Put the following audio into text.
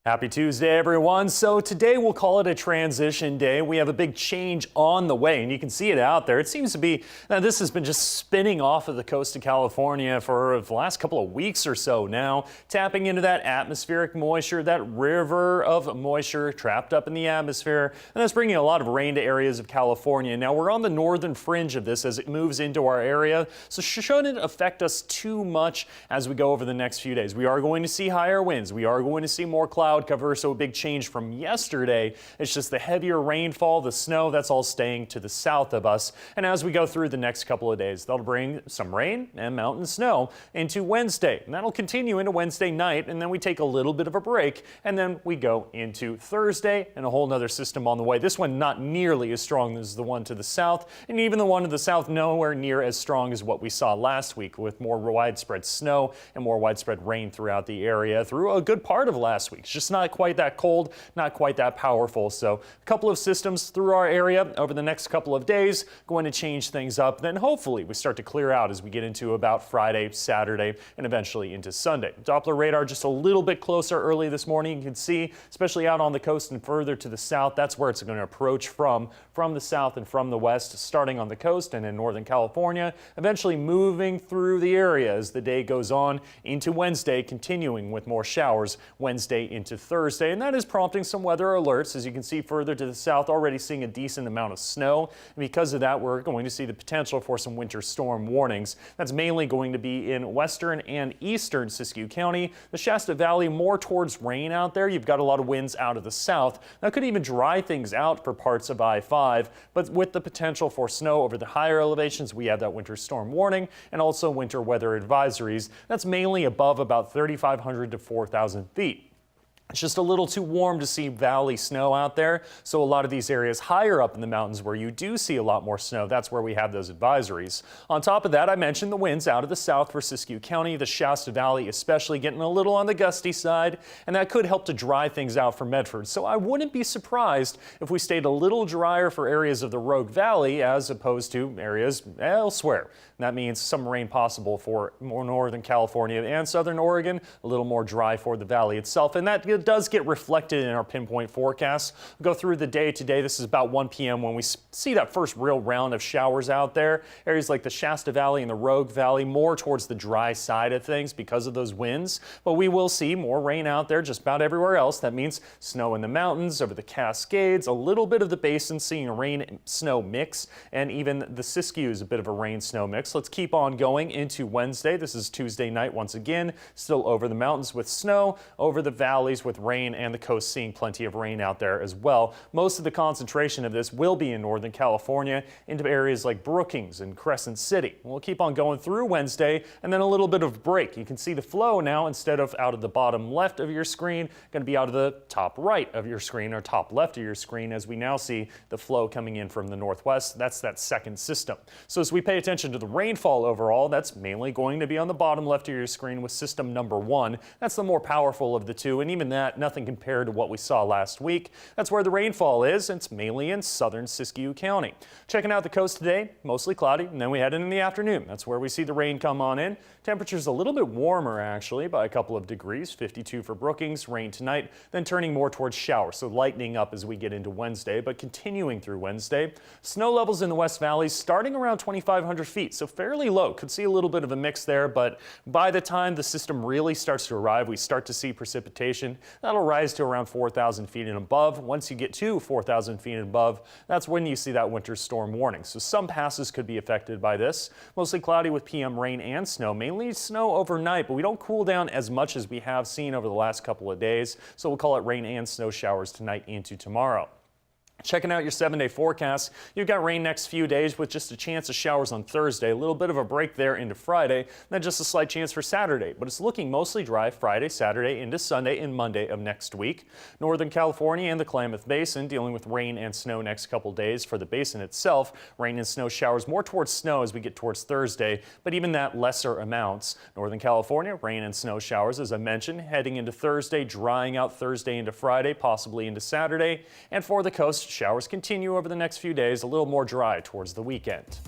Happy Tuesday, everyone. So today we'll call it a transition day. We have a big change on the way, and you can see it out there. It seems to be, now this has been just spinning off of the coast of California for the last couple of weeks or so now, tapping into that atmospheric moisture, that river of moisture trapped up in the atmosphere, and that's bringing a lot of rain to areas of California. Now we're on the northern fringe of this as it moves into our area, so shouldn't affect us too much as we go over the next few days. We are going to see higher winds. We are going to see more cloud cover, so a big change from yesterday. It's just the heavier rainfall, the snow, that's all staying to the south of us. And as we go through the next couple of days, that'll bring some rain and mountain snow into Wednesday. And that'll continue into Wednesday night, and then we take a little bit of a break, and then we go into Thursday and a whole nother system on the way. This one not nearly as strong as the one to the south, and even the one to the south nowhere near as strong as what we saw last week, with more widespread snow and more widespread rain throughout the area through a good part of last week. Just not quite that cold, not quite that powerful. So a couple of systems through our area over the next couple of days going to change things up. Then hopefully we start to clear out as we get into about Friday, Saturday, and eventually into Sunday. Doppler radar just a little bit closer early this morning. You can see, especially out on the coast and further to the south, that's where it's going to approach from the south and from the west, starting on the coast and in Northern California, eventually moving through the area as the day goes on into Wednesday, continuing with more showers Wednesday into Thursday, and that is prompting some weather alerts. As you can see further to the south, already seeing a decent amount of snow. And because of that, we're going to see the potential for some winter storm warnings. That's mainly going to be in western and eastern Siskiyou County. The Shasta Valley, more towards rain out there. You've got a lot of winds out of the south. That could even dry things out for parts of I-5, but with the potential for snow over the higher elevations, we have that winter storm warning and also winter weather advisories. That's mainly above about 3,500 to 4,000 feet. It's just a little too warm to see valley snow out there, so a lot of these areas higher up in the mountains where you do see a lot more snow, that's where we have those advisories. On top of that, I mentioned the winds out of the south for Siskiyou County, the Shasta Valley especially getting a little on the gusty side, and that could help to dry things out for Medford. So I wouldn't be surprised if we stayed a little drier for areas of the Rogue Valley as opposed to areas elsewhere. And that means some rain possible for more Northern California and Southern Oregon, a little more dry for the valley itself, and that does get reflected in our pinpoint forecast. We'll go through the day today. This is about 1 p.m. when we see that first real round of showers out there. Areas like the Shasta Valley and the Rogue Valley more towards the dry side of things because of those winds, but we will see more rain out there just about everywhere else. That means snow in the mountains, over the Cascades, a little bit of the basin seeing a rain-snow mix, and even the Siskiyou is a bit of a rain-snow mix. Let's keep on going into Wednesday. This is Tuesday night once again, still over the mountains with snow, over the valleys with rain, and the coast seeing plenty of rain out there as well. Most of the concentration of this will be in Northern California into areas like Brookings and Crescent City. We'll keep on going through Wednesday and then a little bit of break. You can see the flow now, instead of out of the bottom left of your screen, going to be out of the top right of your screen or top left of your screen, as we now see the flow coming in from the northwest. That's that second system. So as we pay attention to the rainfall overall, that's mainly going to be on the bottom left of your screen with system number 1. That's the more powerful of the two, and even that, nothing compared to what we saw last week. That's where the rainfall is. It's mainly in southern Siskiyou County. Checking out the coast today, mostly cloudy, and then we head in the afternoon. That's where we see the rain come on in. Temperatures a little bit warmer actually by a couple of degrees, 52 for Brookings, rain tonight, then turning more towards showers, so lightening up as we get into Wednesday, but continuing through Wednesday. Snow levels in the West Valley starting around 2,500 feet, so fairly low. Could see a little bit of a mix there, but by the time the system really starts to arrive, we start to see precipitation. That'll rise to around 4,000 feet and above. Once you get to 4,000 feet and above, that's when you see that winter storm warning. So some passes could be affected by this. Mostly cloudy with PM rain and snow, mainly snow overnight, but we don't cool down as much as we have seen over the last couple of days. So we'll call it rain and snow showers tonight into tomorrow. Checking out your 7-day forecast, you've got rain next few days with just a chance of showers on Thursday, a little bit of a break there into Friday, then just a slight chance for Saturday. But it's looking mostly dry Friday, Saturday, into Sunday and Monday of next week. Northern California and the Klamath Basin dealing with rain and snow next couple days. For the basin itself, rain and snow showers more towards snow as we get towards Thursday, but even that lesser amounts. Northern California, rain and snow showers, as I mentioned, heading into Thursday, drying out Thursday into Friday, possibly into Saturday. And for the coast, showers continue over the next few days, a little more dry towards the weekend.